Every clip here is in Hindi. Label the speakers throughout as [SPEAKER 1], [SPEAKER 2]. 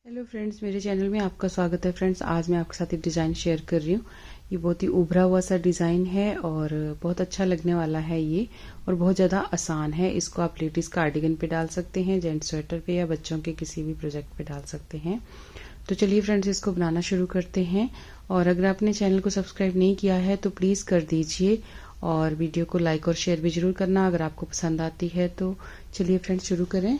[SPEAKER 1] हेलो फ्रेंड्स, मेरे चैनल में आपका स्वागत है। फ्रेंड्स, आज मैं आपके साथ एक डिज़ाइन शेयर कर रही हूँ। ये बहुत ही उभरा हुआ सा डिज़ाइन है और बहुत अच्छा लगने वाला है ये, और बहुत ज़्यादा आसान है। इसको आप लेडीज़ कार्डिगन पे डाल सकते हैं, जेंट्स स्वेटर पे, या बच्चों के किसी भी प्रोजेक्ट पे डाल सकते हैं। तो चलिए फ्रेंड्स, इसको बनाना शुरू करते हैं। और अगर आपने चैनल को सब्सक्राइब नहीं किया है तो प्लीज़ कर दीजिए, और वीडियो को लाइक और शेयर भी ज़रूर करना अगर आपको पसंद आती है तो। चलिए फ्रेंड्स, शुरू करें।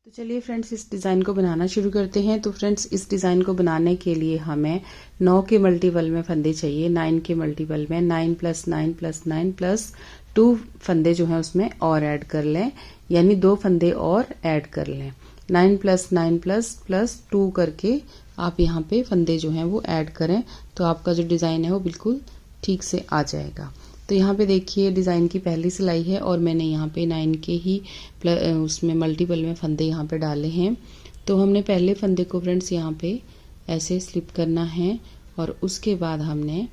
[SPEAKER 1] तो चलिए फ्रेंड्स, इस डिज़ाइन को बनाना शुरू करते हैं। तो फ्रेंड्स, इस डिज़ाइन को बनाने के लिए हमें 9 के मल्टीपल में फंदे चाहिए। 9 के मल्टीपल में 9 + 9 + 9 + 2 फंदे जो हैं उसमें और ऐड कर लें, यानी 2 फंदे और ऐड कर लें। 9 + 9 + 2 करके आप यहाँ पे फंदे जो हैं वो ऐड करें, तो आपका जो डिज़ाइन है वो बिल्कुल ठीक से आ जाएगा। तो यहाँ पे देखिए, डिज़ाइन की पहली सिलाई है और मैंने यहाँ पे 9 के ही उसमें मल्टीपल में फंदे यहाँ पे डाले हैं। तो हमने पहले फंदे को फ्रेंड्स यहाँ पे ऐसे स्लिप करना है, और उसके बाद हमने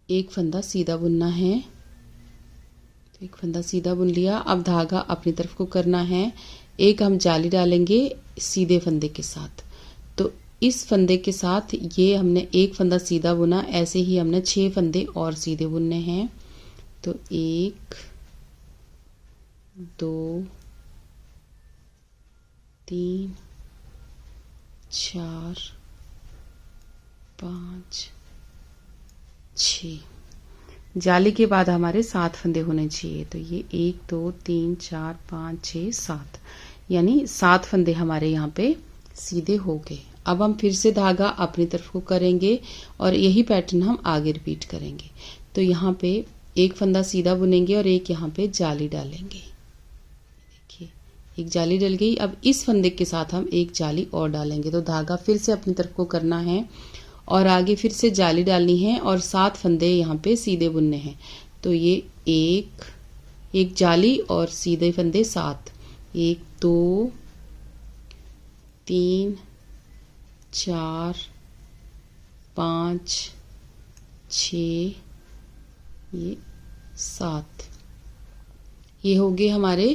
[SPEAKER 1] एक फंदा सीधा बुनना है। तो एक फंदा सीधा बुन लिया। अब धागा अपनी तरफ को करना है। एक हम जाली डालेंगे सीधे फंदे के साथ। तो इस फंदे के साथ ये हमने एक फंदा सीधा बुना, ऐसे ही हमने 6 फंदे और सीधे बुनने हैं। तो 1 2 3 4 5 6। जाली के बाद हमारे 7 फंदे होने चाहिए। तो ये 1 2 3 4 5 6 7, यानी 7 फंदे हमारे यहाँ पे सीधे हो गए। अब हम फिर से धागा अपनी तरफ को करेंगे और यही पैटर्न हम आगे रिपीट करेंगे। तो यहाँ पे एक फंदा सीधा बुनेंगे और एक यहाँ पे जाली डालेंगे। देखिए, एक जाली डल गई। अब इस फंदे के साथ हम एक जाली और डालेंगे। तो धागा फिर से अपनी तरफ को करना है और आगे फिर से जाली डालनी है, और 7 फंदे यहाँ पे सीधे बुनने हैं। तो ये एक जाली और सीधे फंदे 7। 1 2 3 4 5 6, ये 7। ये हो गए हमारे,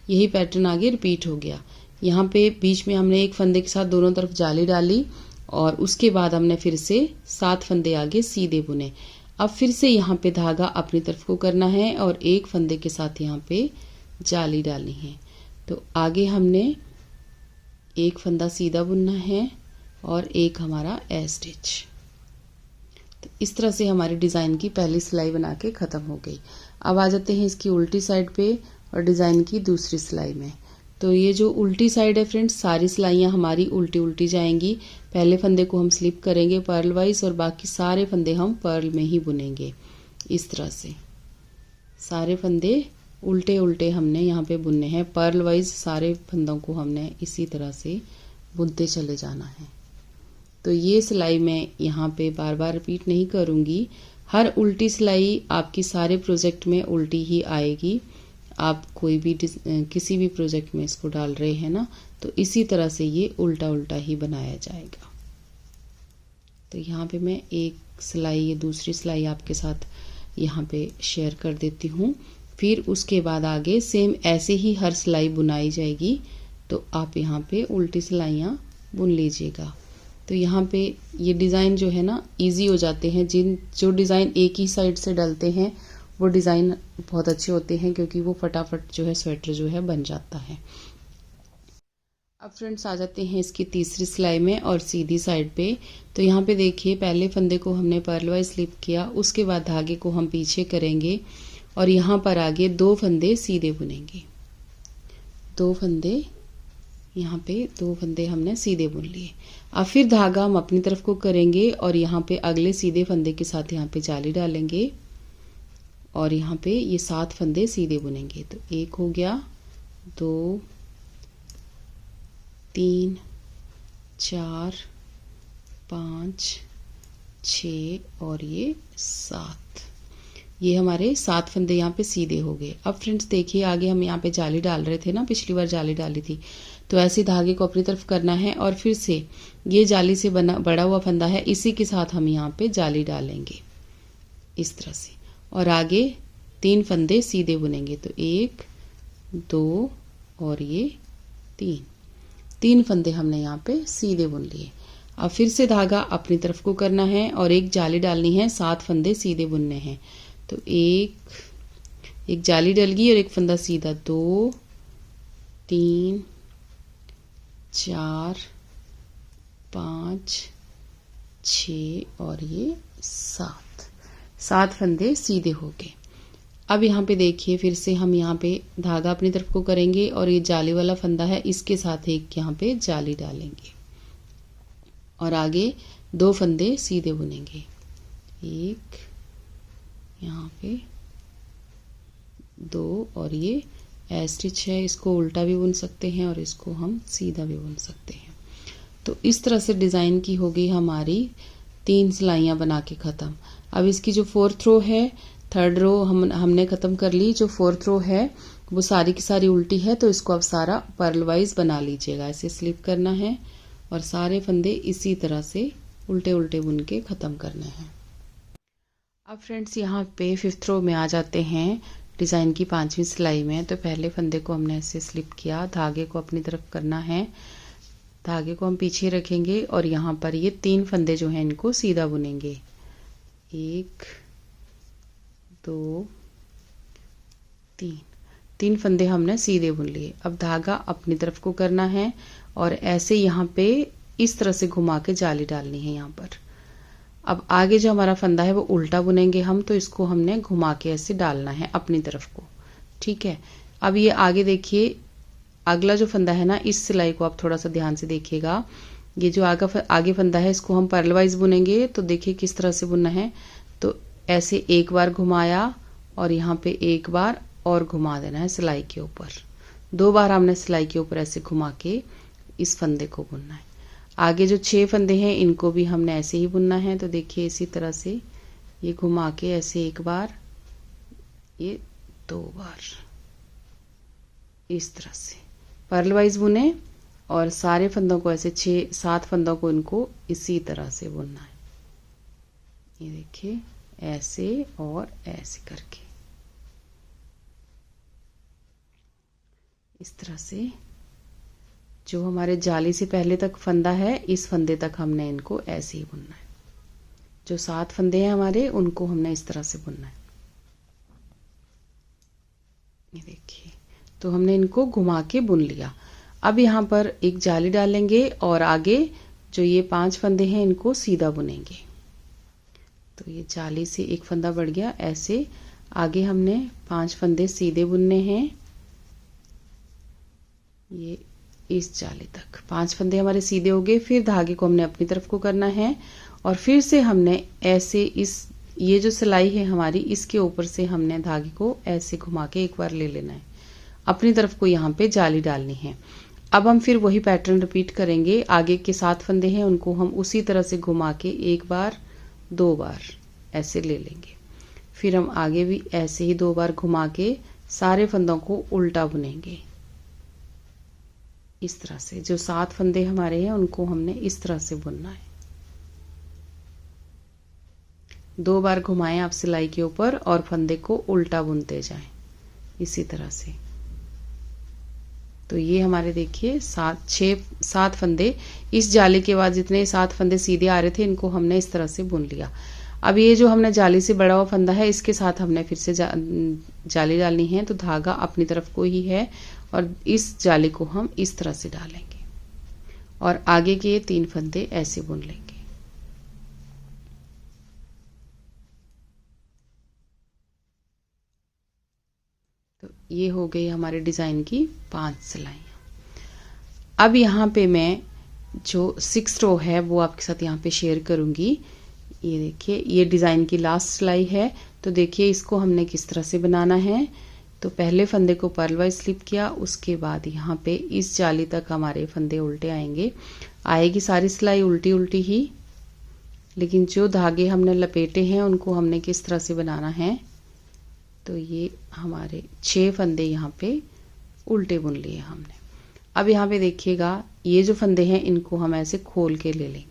[SPEAKER 1] यही पैटर्न आगे रिपीट हो गया। यहाँ पे बीच में हमने एक फंदे के साथ दोनों तरफ जाली डाली, और उसके बाद हमने फिर से 7 फंदे आगे सीधे बुने। अब फिर से यहाँ पे धागा अपनी तरफ को करना है और एक फंदे के साथ यहाँ पे जाली डालनी है। तो आगे हमने एक फंदा सीधा बुनना है और एक हमारा ए स्टिच। तो इस तरह से हमारी डिज़ाइन की पहली सिलाई बना के ख़त्म हो गई। अब आ जाते हैं इसकी उल्टी साइड पे और डिज़ाइन की दूसरी सिलाई में। तो ये जो उल्टी साइड है फ्रेंड्स, सारी सिलाइयाँ हमारी उल्टी उल्टी जाएंगी। पहले फंदे को हम स्लिप करेंगे पर्ल वाइज, और बाकी सारे फंदे हम पर्ल में ही बुनेंगे। इस तरह से सारे फंदे उल्टे उल्टे हमने यहाँ पे बुनने हैं। पर्ल वाइज सारे फंदों को हमने इसी तरह से बुनते चले जाना है। तो ये सिलाई मैं यहाँ पे बार बार रिपीट नहीं करूँगी। हर उल्टी सिलाई आपकी सारे प्रोजेक्ट में उल्टी ही आएगी। आप कोई भी किसी भी प्रोजेक्ट में इसको डाल रहे हैं ना, तो इसी तरह से ये उल्टा उल्टा ही बनाया जाएगा। तो यहाँ पे मैं एक सिलाई, ये दूसरी सिलाई आपके साथ यहाँ पे शेयर कर देती हूँ। फिर उसके बाद आगे सेम ऐसे ही हर सिलाई बुनाई जाएगी। तो आप यहाँ पे उल्टी सिलाइयाँ बुन लीजिएगा। तो यहाँ पे ये डिज़ाइन जो है ना इजी हो जाते हैं। जो डिज़ाइन एक ही साइड से डलते हैं वो डिज़ाइन बहुत अच्छे होते हैं, क्योंकि वो फटाफट जो है स्वेटर जो है बन जाता है। अब फ्रेंड्स आ जाते हैं इसकी तीसरी सिलाई में और सीधी साइड पे। तो यहाँ पे देखिए, पहले फंदे को हमने पर्ल वाइज स्लिप किया, उसके बाद धागे को हम पीछे करेंगे और यहाँ पर आगे 2 फंदे सीधे बुनेंगे। 2 फंदे यहाँ पे 2 फंदे हमने सीधे बुन लिए। अब फिर धागा हम अपनी तरफ को करेंगे और यहाँ पे अगले सीधे फंदे के साथ यहाँ पे जाली डालेंगे, और यहाँ पे ये 7 फंदे सीधे बुनेंगे। तो 1 हो गया, 2 3 4 5 6 और ये 7। ये हमारे 7 फंदे यहाँ पे सीधे हो गए। अब फ्रेंड्स देखिए, आगे हम यहाँ पे जाली डाल रहे थे ना, पिछली बार जाली डाली थी। तो ऐसे धागे को अपनी तरफ करना है और फिर से ये जाली से बना बड़ा हुआ फंदा है, इसी के साथ हम यहाँ पे जाली डालेंगे इस तरह से, और आगे 3 फंदे सीधे बुनेंगे। तो 1 2 और ये 3। 3 फंदे हमने यहाँ पे सीधे बुन लिए। अब फिर से धागा अपनी तरफ को करना है और एक जाली डालनी है, 7 फंदे सीधे बुनने हैं। तो एक जाली डल गई और एक फंदा सीधा, 2 3 4 5 6 और ये 7 फंदे सीधे हो गए। अब यहाँ पे देखिए फिर से हम यहाँ पे धागा अपनी तरफ को करेंगे और ये जाली वाला फंदा है, इसके साथ एक यहाँ पे जाली डालेंगे और आगे 2 फंदे सीधे बुनेंगे। एक यहाँ पे 2 और ये ए स्टिच है, इसको उल्टा भी बुन सकते हैं और इसको हम सीधा भी बुन सकते हैं। तो इस तरह से डिज़ाइन की हो गई हमारी 3 सिलाइयाँ बना के ख़त्म। अब इसकी जो 4th रो है, 3rd रो हमने ख़त्म कर ली। जो 4th रो है वो सारी की सारी उल्टी है, तो इसको अब सारा पर्ल वाइज बना लीजिएगा। ऐसे स्लिप करना है और सारे फंदे इसी तरह से उल्टे उल्टे बुन के ख़त्म करने हैं। अब फ्रेंड्स यहाँ पे 5th रो में आ जाते हैं डिज़ाइन की 5वीं सिलाई में। तो पहले फंदे को हमने ऐसे स्लिप किया, धागे को अपनी तरफ करना है, धागे को हम पीछे रखेंगे और यहाँ पर ये 3 फंदे जो हैं इनको सीधा बुनेंगे। 1 2 3 फंदे हमने सीधे बुन लिए। अब धागा अपनी तरफ को करना है और ऐसे यहाँ पे इस तरह से घुमा के जाली डालनी है यहाँ पर। अब आगे जो हमारा फंदा है वो उल्टा बुनेंगे हम, तो इसको हमने घुमा के ऐसे डालना है अपनी तरफ को। ठीक है। अब ये आगे देखिए, अगला जो फंदा है ना, इस सिलाई को आप थोड़ा सा ध्यान से देखिएगा। ये जो आगे फंदा है इसको हम पर्ल वाइज बुनेंगे। तो देखिए किस तरह से बुनना है। तो ऐसे एक बार घुमाया और यहाँ पे एक बार और घुमा देना है सिलाई के ऊपर। 2 बार हमने सिलाई के ऊपर ऐसे घुमा के इस फंदे को बुनना है। आगे जो 6 फंदे हैं इनको भी हमने ऐसे ही बुनना है। तो देखिए इसी तरह से ये घुमा के ऐसे एक बार, ये 2 बार, इस तरह से पर्ल वाइज बुने और सारे फंदों को ऐसे 6-7 फंदों को इनको इसी तरह से बुनना है। ये देखिए ऐसे और ऐसे करके इस तरह से जो हमारे जाली से पहले तक फंदा है, इस फंदे तक हमने इनको ऐसे ही बुनना है। जो 7 फंदे हैं हमारे उनको हमने इस तरह से बुनना है। ये देखिए, तो हमने इनको घुमा के बुन लिया। अब यहाँ पर एक जाली डालेंगे और आगे जो ये 5 फंदे हैं इनको सीधा बुनेंगे। तो ये जाली से एक फंदा बढ़ गया। ऐसे आगे हमने 5 फंदे सीधे बुनने हैं। ये इस जाली तक 5 फंदे हमारे सीधे हो गए। फिर धागे को हमने अपनी तरफ को करना है और फिर से हमने ऐसे ये जो सिलाई है हमारी, इसके ऊपर से हमने धागे को ऐसे घुमा के एक बार ले लेना है। अपनी तरफ को यहाँ पे जाली डालनी है। अब हम फिर वही पैटर्न रिपीट करेंगे। आगे के 7 फंदे हैं उनको हम उसी तरह से घुमा के एक बार 2 बार ऐसे ले लेंगे। फिर हम आगे भी ऐसे ही 2 बार घुमा के सारे फंदों को उल्टा बुनेंगे। इस तरह से जो 7 फंदे हमारे हैं उनको हमने इस तरह से बुनना है। 2 बार घुमाएं आप सिलाई के ऊपर और फंदे को उल्टा बुनते जाएं इसी तरह से। तो ये हमारे देखिए 7 फंदे, इस जाली के बाद जितने 7 फंदे सीधे आ रहे थे इनको हमने इस तरह से बुन लिया। अब ये जो हमने जाली से बड़ा हुआ फंदा है इसके साथ हमने फिर से जाली डालनी है। तो धागा अपनी तरफ को ही है और इस जाली को हम इस तरह से डालेंगे और आगे के 3 फंदे ऐसे बुन लेंगे। तो ये हो गई हमारे डिज़ाइन की 5 सिलाइयाँ। अब यहाँ पे मैं जो 6 रो है वो आपके साथ यहाँ पे शेयर करूँगी। ये देखिए, ये डिज़ाइन की लास्ट सिलाई है। तो देखिए इसको हमने किस तरह से बनाना है। तो पहले फंदे को पर्ल वाइज स्लिप किया, उसके बाद यहाँ पे इस जाली तक हमारे फंदे उल्टे आएंगे। आएगी सारी सिलाई उल्टी उल्टी ही, लेकिन जो धागे हमने लपेटे हैं उनको हमने किस तरह से बनाना है। तो ये हमारे 6 फंदे यहाँ पे उल्टे बुन लिए हमने। अब यहाँ पे देखिएगा ये जो फंदे हैं इनको हम ऐसे खोल के ले लेंगे।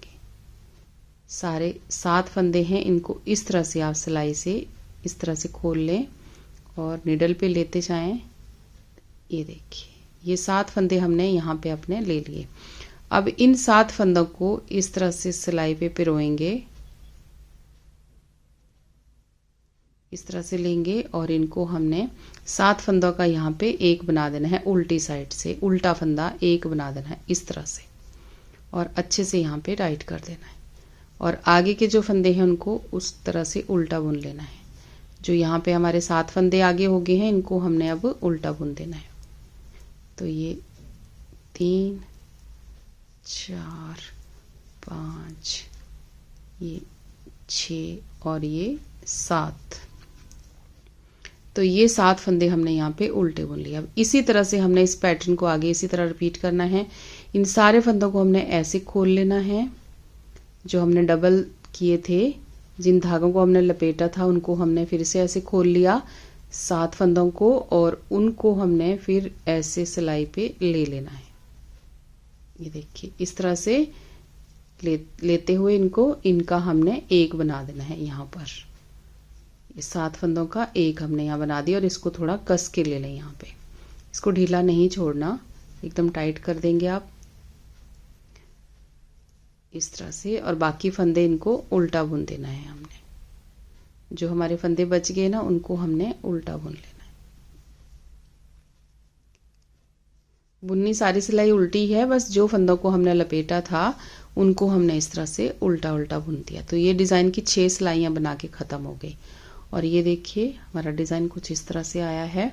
[SPEAKER 1] सारे 7 फंदे हैं, इनको इस तरह से आप सिलाई से इस तरह से खोल लें और निडल पे लेते जाएं। ये देखिए ये 7 फंदे हमने यहाँ पे अपने ले लिए। अब इन 7 फंदों को इस तरह से सिलाई पे पिरोएंगे, इस तरह से लेंगे और इनको हमने 7 फंदों का यहाँ पे एक बना देना है, उल्टी साइड से उल्टा फंदा एक बना देना है इस तरह से, और अच्छे से यहाँ पे टाइट कर देना है। और आगे के जो फंदे हैं उनको उस तरह से उल्टा बुन लेना है। जो यहाँ पे हमारे 7 फंदे आगे हो गए हैं, इनको हमने अब उल्टा बुन देना है। तो ये 3 4 5 ये 6 और ये 7। तो ये 7 फंदे हमने यहाँ पे उल्टे बुन लिए। अब इसी तरह से हमने इस पैटर्न को आगे इसी तरह रिपीट करना है। इन सारे फंदों को हमने ऐसे खोल लेना है, जो हमने डबल किए थे, जिन धागों को हमने लपेटा था उनको हमने फिर से ऐसे खोल लिया 7 फंदों को, और उनको हमने फिर ऐसे सिलाई पे ले लेना है। ये देखिए इस तरह से लेते हुए इनका हमने एक बना देना है। यहाँ पर ये 7 फंदों का एक हमने यहाँ बना दिया, और इसको थोड़ा कस के ले लें। यहाँ पे इसको ढीला नहीं छोड़ना, एकदम टाइट कर देंगे आप इस तरह से। और बाकी फंदे इनको उल्टा बुन देना है हमने। जो हमारे फंदे बच गए ना, उनको हमने उल्टा बुन लेना है। बुननी सारी सिलाई उल्टी है, बस जो फंदों को हमने लपेटा था उनको हमने इस तरह से उल्टा उल्टा बुन दिया। तो ये डिज़ाइन की 6 सिलाइयाँ बना के ख़त्म हो गई। और ये देखिए हमारा डिज़ाइन कुछ इस तरह से आया है।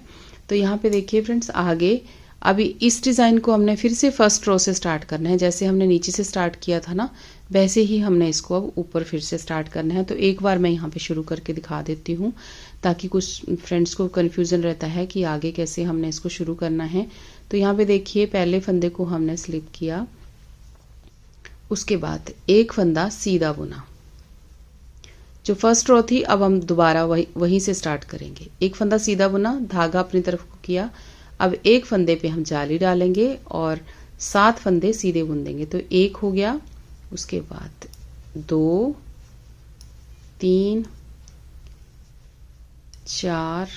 [SPEAKER 1] तो यहाँ पे देखिए फ्रेंड्स, आगे अभी इस डिज़ाइन को हमने फिर से फर्स्ट रो से स्टार्ट करना है। जैसे हमने नीचे से स्टार्ट किया था ना, वैसे ही हमने इसको अब ऊपर फिर से स्टार्ट करना है। तो एक बार मैं यहाँ पे शुरू करके दिखा देती हूँ, ताकि कुछ फ्रेंड्स को कन्फ्यूज़न रहता है कि आगे कैसे हमने इसको शुरू करना है। तो यहाँ पे देखिए पहले फंदे को हमने स्लिप किया, उसके बाद एक फंदा सीधा बुना। जो फर्स्ट रो थी अब हम दोबारा वहीं से स्टार्ट करेंगे। एक फंदा सीधा बुना, धागा अपनी तरफ को किया। अब एक फंदे पे हम जाली डालेंगे और 7 फंदे सीधे बुन देंगे। तो एक हो गया, उसके बाद 2 3 4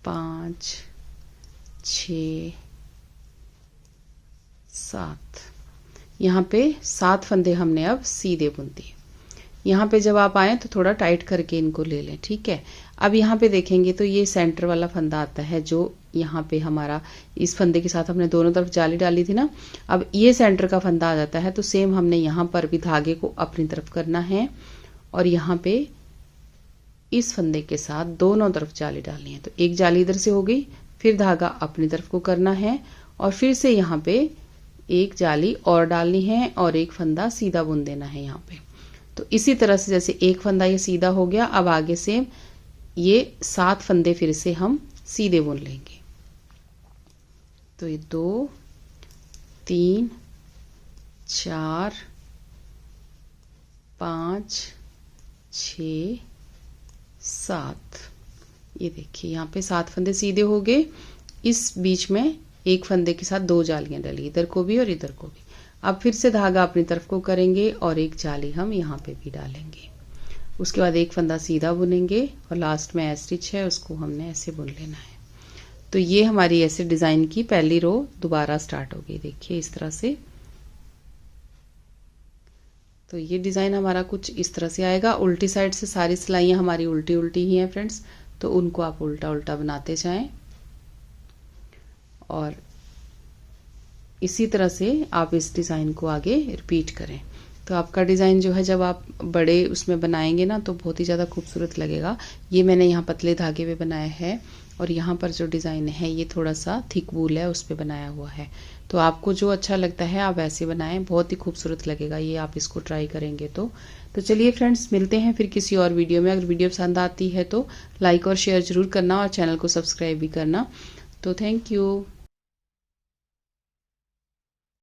[SPEAKER 1] 5 6 7। यहाँ पे 7 फंदे हमने अब सीधे बुन दिए। यहाँ पे जब आप आए तो थोड़ा टाइट करके इनको ले लें, ठीक है। अब यहाँ पे देखेंगे तो ये सेंटर वाला फंदा आता है, जो यहाँ पे हमारा इस फंदे के साथ हमने दोनों तरफ जाली डाली थी ना। अब ये सेंटर का फंदा आ जाता है। तो सेम हमने यहाँ पर भी धागे को अपनी तरफ करना है, और यहाँ पे इस फंदे के साथ दोनों तरफ जाली डालनी है। तो एक जाली इधर से हो गई, फिर धागा अपनी तरफ को करना है, और फिर से यहाँ पे एक जाली और डालनी है, और एक फंदा सीधा बुन देना है यहाँ पे। तो इसी तरह से जैसे एक फंदा ये सीधा हो गया, अब आगे से ये 7 फंदे फिर से हम सीधे बुन लेंगे। तो ये 2 3 4 5 6 7। ये देखिए यहाँ पे 7 फंदे सीधे हो गए। इस बीच में एक फंदे के साथ 2 जालियां डाली, इधर को भी और इधर को भी। अब फिर से धागा अपनी तरफ को करेंगे और एक जाली हम यहाँ पे भी डालेंगे। उसके बाद एक फंदा सीधा बुनेंगे, और लास्ट में स्टिच है उसको हमने ऐसे बुन लेना है। तो ये हमारी ऐसे डिज़ाइन की पहली रो दोबारा स्टार्ट हो गई। देखिए इस तरह से। तो ये डिज़ाइन हमारा कुछ इस तरह से आएगा। उल्टी साइड से सारी सिलाइयाँ हमारी उल्टी उल्टी ही हैं फ्रेंड्स, तो उनको आप उल्टा उल्टा बनाते जाएं, और इसी तरह से आप इस डिज़ाइन को आगे रिपीट करें। तो आपका डिज़ाइन जो है जब आप बड़े उसमें बनाएंगे ना, तो बहुत ही ज़्यादा खूबसूरत लगेगा। ये मैंने यहाँ पतले धागे पे बनाया है, और यहाँ पर जो डिज़ाइन है ये थोड़ा सा थिक वूल है उस पर बनाया हुआ है। तो आपको जो अच्छा लगता है आप ऐसे बनाएं, बहुत ही खूबसूरत लगेगा ये, आप इसको ट्राई करेंगे तो। चलिए फ्रेंड्स, मिलते हैं फिर किसी और वीडियो में। अगर वीडियो पसंद आती है तो लाइक और शेयर ज़रूर करना, और चैनल को सब्सक्राइब भी करना। तो थैंक यू।